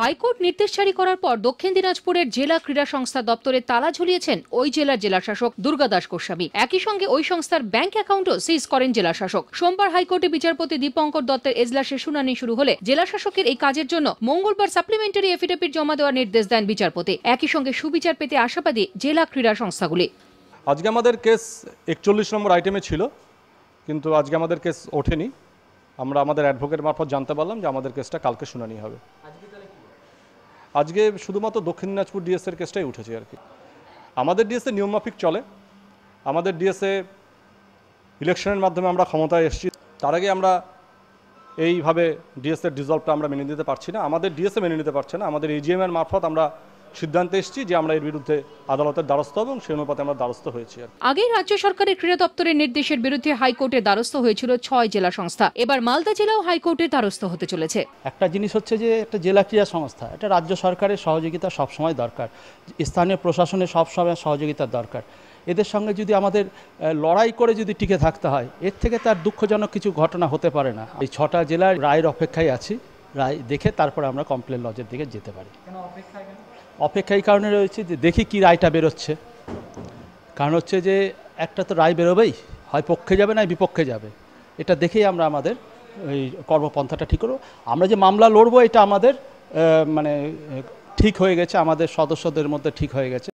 High court নির্দেশ জারি করার পর দক্ষিণ দিনাজপুরের জেলা ক্রীড়া সংস্থা দপ্তরে তালা ঝুলিয়েছেন ওই জেলার জেলাশাসক দুর্গাদাস গোস্বামী। একই সঙ্গে ওই সংস্থার ব্যাংক অ্যাকাউন্টও সিজ করেন জেলাশাসক। সোমবার হাইকোর্টে বিচারপতি দীপঙ্কর দত্তের এজলাসে শুনানি শুরু হলে জেলাশাসকের এই কাজের জন্য মঙ্গলবার সাপ্লিমেন্টারি এফিডেভিট জমা দেওয়ার নির্দেশ দেন বিচারপতি। একই সঙ্গে সুবিচার পেতে আশাবাদী জেলা ক্রীড়া সংস্থাগুলি। আজকে আমাদের কেস 41 নম্বর আইটেমে ছিল, কিন্তু আজকে আমাদের কেস ওঠেনি। আমরা আমাদের অ্যাডভোকেট মারফত জানতে পারলাম যে আমাদের কেসটা কালকে শুনানি হবে। আজকে শুধুমাত্র দক্ষিণ দিনাজপুর ডিএসের কেসটাই উঠেছে আর কি। আমাদের ডিএসএ নিয়মমাফিক চলে। আমাদের ডিএসএ ইলেকশনের মাধ্যমে আমরা ক্ষমতায় এসেছি। তার আগে আমরা এইভাবে ডিএসএর ডিসলভটা আমরা মেনে নিতে পারছি না। আমাদের ডিএসএ মেনে নিতে পারছে না। আমাদের এজিএম এর মারফত আমরা সিদ্ধান্তে এসেছি যে আমরা এর বিরুদ্ধে আদালতের দ্বারস্থ হব এবং সেই অনুপাতে আমরা দ্বারস্থ হয়েছি। আগে রাজ্য সরকারের ক্রীড়া দপ্তরের নির্দেশের বিরুদ্ধে হাইকোর্টে দ্বারস্থ হয়েছিল 6 জেলা সংস্থা। এবার মালদা জেলাও হাইকোর্টের দ্বারস্থ হতে চলেছে। একটা জিনিস হচ্ছে যে একটা জেলা ক্রীড়া সংস্থা, এটা রাজ্য সরকারের সহযোগিতা সবসময় দরকার, স্থানীয় প্রশাসনের সবসময় সহযোগিতার দরকার। এদের সঙ্গে যদি আমাদের লড়াই করে যদি টিকে থাকতে হয়, এর থেকে তার দুঃখজনক কিছু ঘটনা হতে পারে না। এই 6টা জেলার রায়ের অপেক্ষায় আছি। রায় দেখে তারপরে আমরা কমপ্লেন লজের দিকে যেতে পারি। অপেক্ষায় কারণে রয়েছে যে দেখি কি রায়টা বেরোচ্ছে। কারণ হচ্ছে যে একটা তো রায় বেরোবেই, হয় পক্ষে যাবে না বিপক্ষে যাবে। এটা দেখেই আমরা আমাদের এই কর্মপন্থাটা ঠিক করব। আমরা যে মামলা লড়বো এটা আমাদের ঠিক হয়ে গেছে, আমাদের সদস্যদের মধ্যে ঠিক হয়ে গেছে।